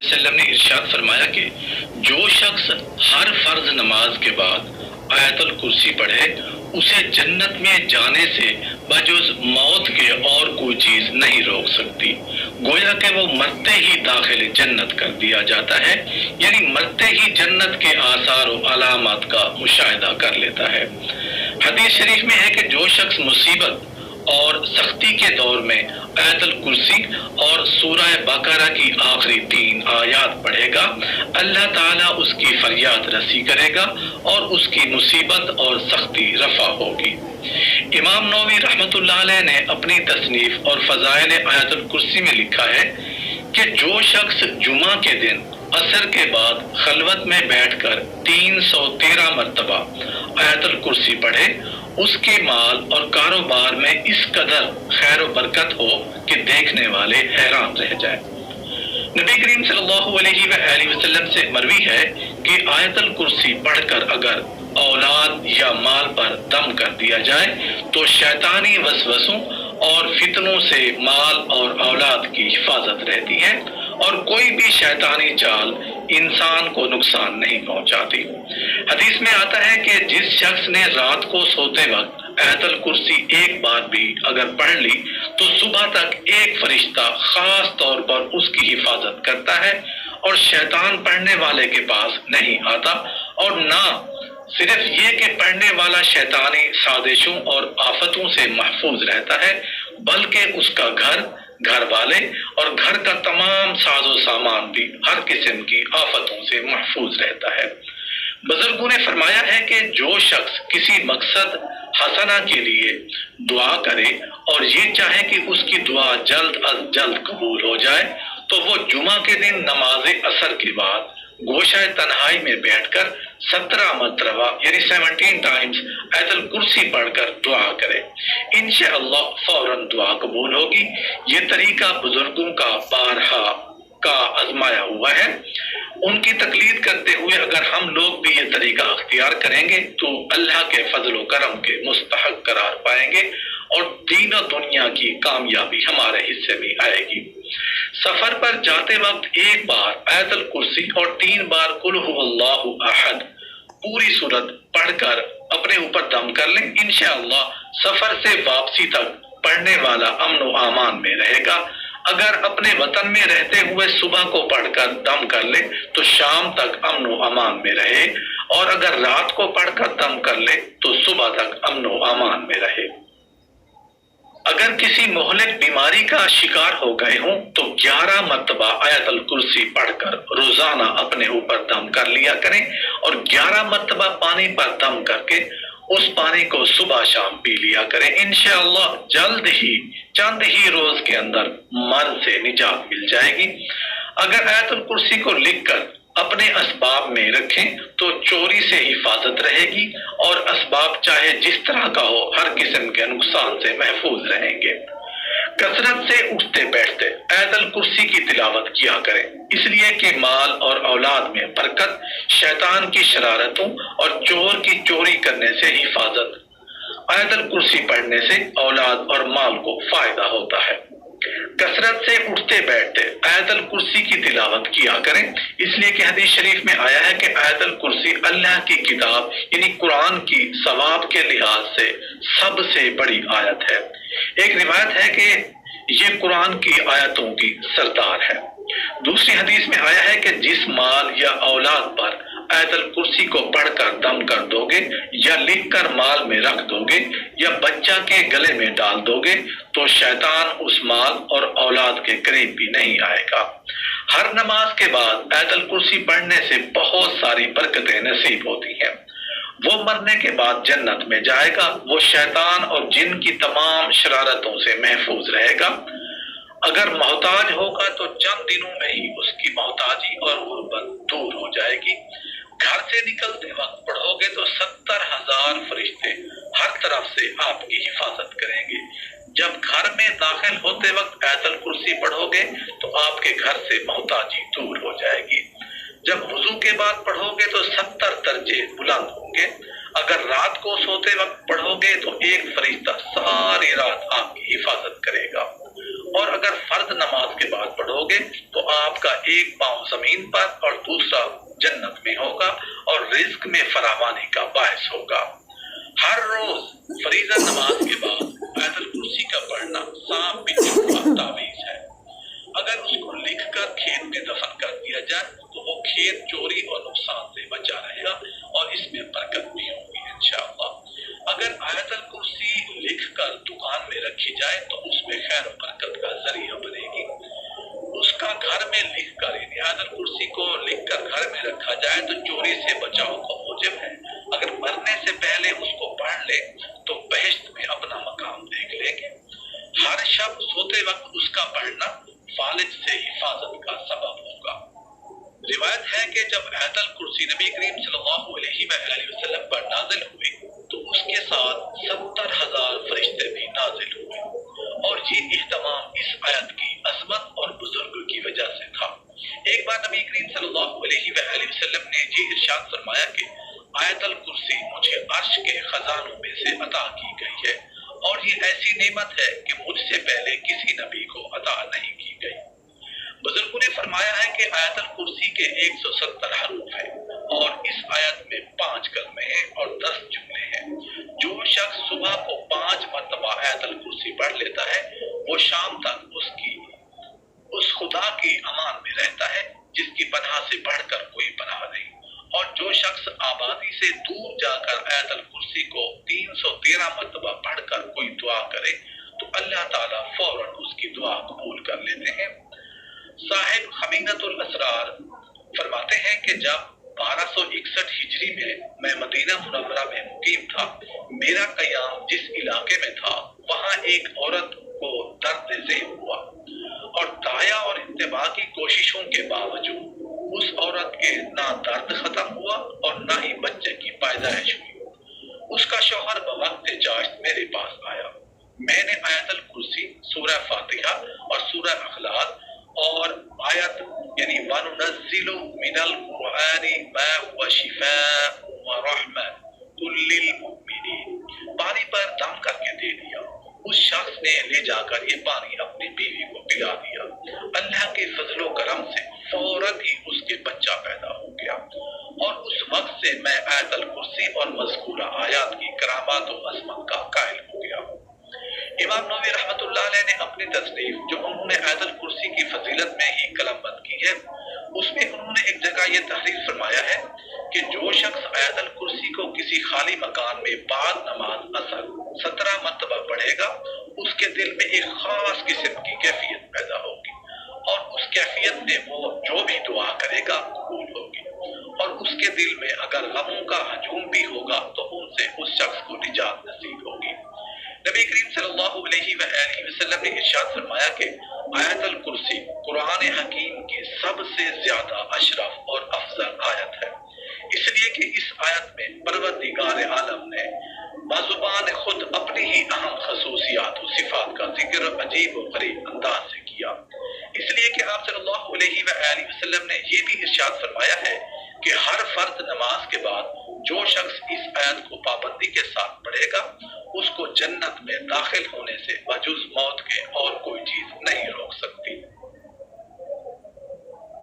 وسلم نے ارشاد فرمایا کہ جو شخص ہر فرض نماز کے بعد آیت الکرسی پڑھے اسے جنت میں جانے سے بجز موت کے اور کوئی چیز نہیں روک سکتی، گویا کہ وہ مرتے ہی داخل جنت کر دیا جاتا ہے، یعنی مرتے ہی جنت کے آثار و علامات کا مشاہدہ کر لیتا ہے۔ حدیث شریف میں ہے کہ جو شخص مصیبت اور سختی کے دور میں آیت الکرسی اور سورہ بقرہ کی آخری 3 آیات پڑھے گا، اللہ تعالیٰ اس کی فریاد رسی کرے گا اور اس کی مصیبت اور سختی رفع ہوگی۔ امام نووی رحمۃ اللہ علیہ نے اپنی تصنیف اور فضائل آیت الکرسی میں لکھا ہے کہ جو شخص جمعہ کے دن عصر کے بعد خلوت میں بیٹھ کر 313 مرتبہ آیت الکرسی پڑھے، اس کے مال اور کاروبار میں اس قدر خیر و برکت ہو کہ دیکھنے والے حیران رہ جائیں۔ نبی کریم صلی اللہ علیہ وآلہ وسلم سے مروی ہے کہ آیت الکرسی پڑھ کر اگر اولاد یا مال پر دم کر دیا جائے تو شیطانی وسوسوں اور فتنوں سے مال اور اولاد کی حفاظت رہتی ہے اور کوئی بھی شیطانی چال انسان کو نقصان نہیں پہنچاتی۔ حدیث میں آتا ہے کہ جس شخص نے رات کو سوتے وقت آیت الکرسی ایک بار بھی اگر پڑھ لی تو صبح تک ایک فرشتہ خاص طور پر اس کی حفاظت کرتا ہے اور شیطان پڑھنے والے کے پاس نہیں آتا، اور نہ صرف یہ کہ پڑھنے والا شیطانی سازشوں اور آفتوں سے محفوظ رہتا ہے بلکہ اس کا گھر والے اور گھر کا تمام ساز و سامان بھی ہر قسم کی آفتوں سے محفوظ رہتا ہے۔ بزرگوں نے فرمایا ہے کہ جو شخص کسی مقصد حسنہ کے لیے دعا کرے اور یہ چاہے کہ اس کی دعا جلد از جلد قبول ہو جائے تو وہ جمعہ کے دن نماز عصر کے بعد گوشہ تنہائی میں بیٹھ کر 17 مرتبہ یعنی 17 ٹائمز آیت الکرسی پڑھ کر دعا کرے، انشاءاللہ فوراً دعا قبول ہوگی۔ یہ طریقہ بزرگوں کا بارہا کا آزمایا ہوا ہے، ان کی تقلید کرتے ہوئے اگر ہم لوگ بھی یہ طریقہ اختیار کریں گے تو اللہ کے فضل و کرم کے مستحق قرار پائیں گے اور دین و دنیا کی کامیابی ہمارے حصے میں آئے گی۔ سفر پر جاتے وقت ایک بار آیت الکرسی اور 3 بار قل هو اللہ احد پوری صورت پڑھ کر اپنے اوپر دم کر لیں، انشاءاللہ سفر سے واپسی تک پڑھنے والا امن و امان میں رہے گا۔ اگر اپنے وطن میں رہتے ہوئے صبح کو پڑھ کر دم کر لے تو شام تک امن و امان میں رہے، اور اگر رات کو پڑھ کر دم کر لے تو صبح تک امن و امان میں رہے۔ اگر کسی مہلک بیماری کا شکار ہو گئے ہوں تو 11 مرتبہ آیت الکرسی پڑھ کر روزانہ اپنے اوپر دم کر لیا کریں، اور 11 مرتبہ پانی پر دم کر کے اس پانی کو صبح شام پی لیا کریں، انشاءاللہ جلد ہی چند ہی روز کے اندر مرض سے نجات مل جائے گی۔ اگر آیت الکرسی کو لکھ کر اپنے اسباب میں رکھیں تو چوری سے حفاظت رہے گی اور اسباب چاہے جس طرح کا ہو ہر قسم کے نقصان سے محفوظ رہیں گے۔ کثرت سے اٹھتے بیٹھتے آیت الکرسی کی تلاوت کیا کریں، اس لیے کہ مال اور اولاد میں برکت، شیطان کی شرارتوں اور چور کی چوری کرنے سے حفاظت آیت الکرسی پڑھنے سے اولاد اور مال کو فائدہ ہوتا ہے۔ کثرت سے اٹھتے بیٹھتے آیت الکرسی کی تلاوت کیا کریں، اس لیے کہ حدیث شریف میں آیا ہے کہ آیت الکرسی اللہ کی کتاب یعنی قرآن کی ثواب کے لحاظ سے سب سے بڑی آیت ہے۔ ایک روایت ہے کہ یہ قرآن کی آیتوں کی سردار ہے۔ دوسری حدیث میں آیا ہے کہ جس مال یا اولاد پر آیت الکرسی کو پڑھ کر دم کر دو گے یا لکھ کر مال میں رکھ دو گے یا بچہ کے گلے میں ڈال دو گے تو شیطان اس مال اور اولاد کے قریب بھی نہیں آئے گا۔ ہر نماز کے بعد آیت الکرسی پڑھنے سے بہت ساری برکتیں نصیب ہوتی ہیں۔ وہ مرنے کے بعد جنت میں جائے گا، وہ شیطان اور جن کی تمام شرارتوں سے محفوظ رہے گا۔ اگر محتاج ہوگا تو چند دنوں میں ہی اس کی محتاجی اور غربت دور ہو جائے گی۔ گھر سے نکلتے وقت پڑھو گے تو 70,000 فرشتے ہر طرف سے آپ کی حفاظت کریں گے۔ جب گھر میں داخل ہوتے وقت آیت الکرسی پڑھو گے تو آپ کے گھر سے محتاجی دور ہو جائے گی۔ جب وضو کے بعد پڑھو گے تو 70 درجے بلند ہوں گے۔ اگر رات کو سوتے وقت پڑھو گے تو ایک فرشتہ ساری رات آپ کی حفاظت کرے گا، اور اگر اگر فرض نماز کے بعد پڑھو گے تو آپ کا ایک پاؤں زمین پر اور دوسرا جنت میں ہوگا اور رزق میں فراوانی کا باعث ہوگا۔ ہر روز فریضہ نماز کے بعد آیت الکرسی کا پڑھنا سانپ بچھو کا تعویذ ہے۔ اگر اس کو لکھ کر کھیت میں دفن کر دیا جائے تو وہ کھیت چوری اور نقصان سے بچا رہے گا اور اس میں برکت بھی ہوگی انشاءاللہ۔ اگر آیت الکرسی لکھ کر دکان میں رکھی جائے تو اس میں خیر و برکت کا ذریعہ بنے گی۔ اس کا گھر میں لکھ کر یعنی آیت الکرسی کو لکھ کر گھر میں رکھا جائے تو چوری سے بچاؤ کا موجب ہے۔ اگر مرنے سے پہلے اس کو پڑھ لے تو بہشت میں اپنا مقام دیکھ لیں گے۔ ہر شب سوتے وقت اس کا پڑھنا فالج سے حفاظت کا سبب ہوگا۔ روایت ہے کہ جب آیت الکرسی نبی کریم صلی اللہ علیہ وآلہ وسلم پر نازل ہوئی تو اس کے ساتھ 70,000 فرشتے بھی نازل ہوئے، اور یہ اہتمام اس آیت کی عظمت اور بزرگ کی وجہ سے تھا۔ ایک بار نبی کریم صلی اللہ علیہ وآلہ وسلم نے یہ ارشاد فرمایا کہ آیت الکرسی مجھے عرش کے خزانوں میں سے عطا کی گئی ہے، اور یہ ایسی نعمت ہے کہ مجھ سے پہلے کسی نبی کو عطا نہیں کی گئی۔ بزرگوں نے فرمایا ہے کہ آیت الکرسی کے 170 حروف ہیں اور اس آیت میں 5 کلمے ہیں اور 10 جملے ہیں۔ جو شخص صبح کو 5 مرتبہ آیت الکرسی پڑھ لیتا ہے وہ شام تک اس خدا کی امان میں رہتا ہے جس کی پناہ سے بڑھ کر کوئی پناہ نہیں، اور جو شخص آبادی سے دور جا کر آیت الکرسی کو 313 مرتبہ پڑھ کر کوئی دعا کرے تو اللہ تعالیٰ فوراً اس کی دعا قبول کر لیتے ہیں۔ صاحب خمینۃ الاسرار فرماتے ہیں کہ جب 1261 ہجری میں مدینہ منورہ میں مقیم تھا، میرا قیام جس علاقے میں تھا وہاں ایک عورت کو درد ذہن ہوا، اور دایا اور انتباہ کی کوششوں کے باوجود اس عورت کے نہ درد ختم ہوا اور نہ ہی بچے کی پیدائش ہوئی۔ اس کا شوہر بوقت جاشت میرے پاس آیا، میں نے آیت الکرسی، سورہ فاتحہ اور سورہ اخلاص اور آیت یعنی وَنُنَزِّلُ مِنَ الْقُرْآنِ مَا هُوَ شِفَاءٌ وَرَحْمَةٌ لِّلْمُؤْمِنِينَ پانی پر دم کر کے دے دیا۔ اس شخص نے لے جا کر یہ پانی اپنی بیوی کو پلا دیا۔ اللہ کے فضل و کرم سے فوراً ہی اس کے بچہ پیدا ہو گیا، اور اس وقت سے میں آیت الکرسی اور مذکورہ آیات کی کرامات و عظمت کا قائل ہو گیا۔ امام نووی رحمۃ اللہ علیہ نے اپنی تصنیف جو انہوں نے آیت الکرسی کی فضیلت میں ہی قلم بند کی ہے، اس میں انہوں نے ایک جگہ یہ تحریر فرمایا ہے کہ جو شخص آیت الکرسی کو کسی خالی مکان میں بعد نماز اثر 17 مرتبہ پڑھے گا، اس کے دل میں ایک خاص قسم کی کیفیت پیدا ہوگی، اور اس کیفیت میں وہ جو بھی دعا کرے گا قبول ہوگی، اور اس کے دل میں اگر غموں کا ہجوم بھی ہوگا تو ان سے اس شخص کو نجات نصیب ہوگی۔ نبی کریم صلی اللہ علیہ وآلہ وسلم نے ارشاد فرمایا کہ آیت الکرسی قرآن حکیم کی سب سے زیادہ اشرف اور افضل آیت ہے، اس لیے کہ اس آیت میں پروردگار عالم نے بزبان خود اپنی ہی اہم خصوصیات و صفات کا ذکر عجیب و غریب انداز سے کیا۔ اس لیے کہ آپ صلی اللہ علیہ وآلہ وسلم نے یہ بھی ارشاد فرمایا ہے کہ ہر فرض نماز کے بعد جو شخص اس آیت کو پابندی کے ساتھ پڑھے گا اس کو جنت میں داخل ہونے سے بجز موت کے اور کوئی چیز نہیں روک سکتی۔